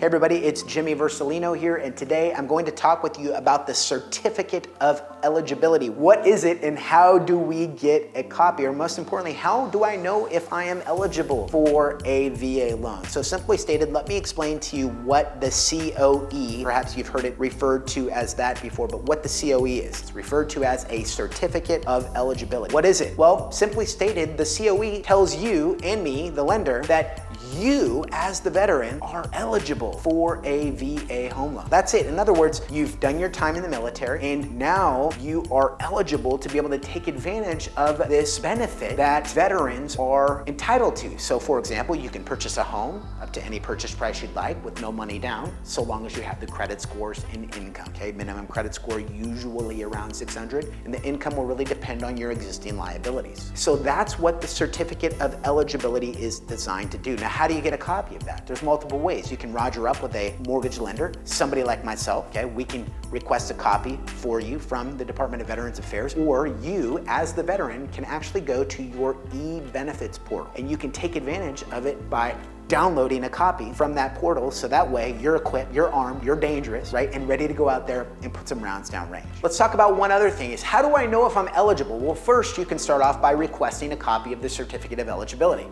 Hey everybody, it's Jimmy Vercellino here, and today I'm going to talk with you about the certificate of eligibility. What is it and how do we get a copy? Or most importantly, how do I know if I am eligible for a VA loan? So simply stated, let me explain to you what the COE, perhaps you've heard it referred to as that before, but what the COE is. It's referred to as a certificate of eligibility. What is it? Well, simply stated, the COE tells you and me, the lender, that you, as the veteran, are eligible for a VA home loan. That's it. In other words, you've done your time in the military and now you are eligible to be able to take advantage of this benefit that veterans are entitled to. So for example, you can purchase a home up to any purchase price you'd like with no money down, so long as you have the credit scores and income, okay? Minimum credit score usually around 600, and the income will really depend on your existing liabilities. So that's what the certificate of eligibility is designed to do. Now, how do you get a copy of that? There's multiple ways. You can roger up with a mortgage lender, somebody like myself, okay? We can request a copy for you from the Department of Veterans Affairs, or you, as the veteran, can actually go to your e-benefits portal, and you can take advantage of it by downloading a copy from that portal, so that way you're equipped, you're armed, you're dangerous, right, and ready to go out there and put some rounds down range. Let's talk about one other thing, is how do I know if I'm eligible? Well, first you can start off by requesting a copy of the certificate of eligibility.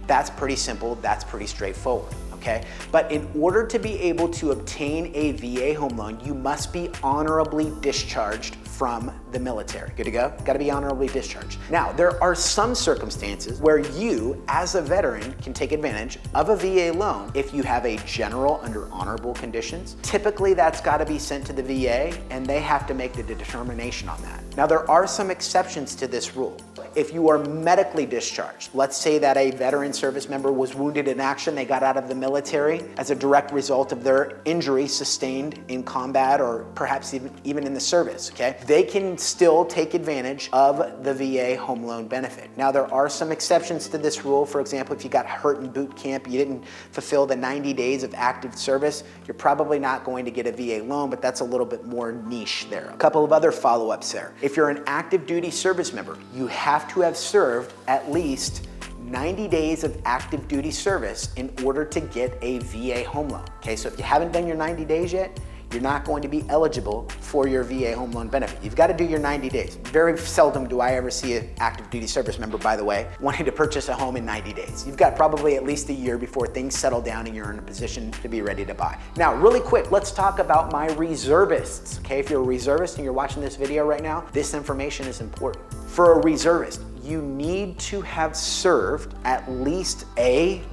That's pretty simple, that's pretty straightforward, okay? But in order to be able to obtain a VA home loan, you must be honorably discharged from the military. Good to go? Got to be honorably discharged. Now, there are some circumstances where you, as a veteran, can take advantage of a VA loan if you have a general under honorable conditions. Typically, that's got to be sent to the VA, and they have to make the determination on that. Now, there are some exceptions to this rule. If you are medically discharged, let's say that a veteran service member was wounded in action, they got out of the military as a direct result of their injury sustained in combat or perhaps even in the service, okay? They can still take advantage of the VA home loan benefit. Now, there are some exceptions to this rule. For example, if you got hurt in boot camp, you didn't fulfill the 90 days of active service, you're probably not going to get a VA loan, but that's a little bit more niche there. A couple of other follow-ups there. If you're an active duty service member, you have to have served at least 90 days of active duty service in order to get a VA home loan. Okay, so if you haven't done your 90 days yet, you're not going to be eligible for your VA home loan benefit. You've got to do your 90 days. Very seldom do I ever see an active duty service member, by the way, wanting to purchase a home in 90 days. You've got probably at least a year before things settle down and you're in a position to be ready to buy. Now, really quick, let's talk about my reservists. Okay, if you're a reservist and you're watching this video right now, this information is important. For a reservist, you need to have served at least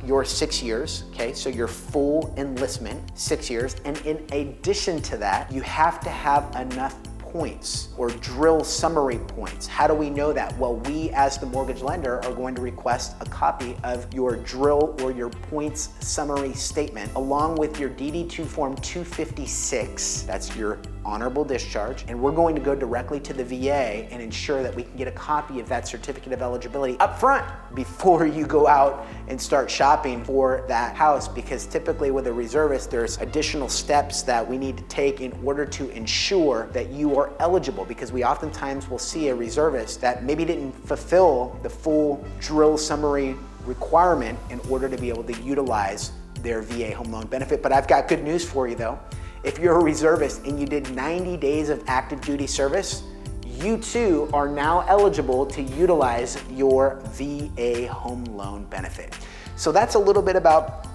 your 6 years, okay? So your full enlistment, 6 years. And in addition to that, you have to have enough points or drill summary points. How do we know that? Well, we as the mortgage lender are going to request a copy of your drill or your points summary statement along with your DD2 form 256, that's your honorable discharge, and we're going to go directly to the VA and ensure that we can get a copy of that certificate of eligibility up front before you go out and start shopping for that house, because typically with a reservist, there's additional steps that we need to take in order to ensure that you are eligible, because we oftentimes will see a reservist that maybe didn't fulfill the full drill summary requirement in order to be able to utilize their VA home loan benefit. But I've got good news for you though. If you're a reservist and you did 90 days of active duty service, you too are now eligible to utilize your VA home loan benefit. So that's a little bit about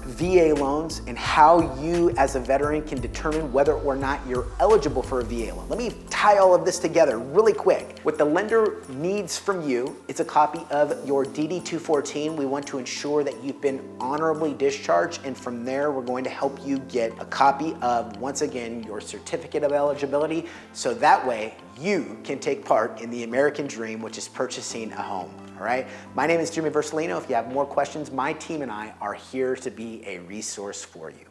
VA loans and how you as a veteran can determine whether or not you're eligible for a VA loan. Let me tie all of this together really quick. What the lender needs from you is a copy of your DD214. We want to ensure that you've been honorably discharged, and from there we're going to help you get a copy of, once again, your certificate of eligibility, so that way you can take part in the American dream, which is purchasing a home. All right, my name is Jimmy Vercellino. If you have more questions, my team and I are here to be a resource for you.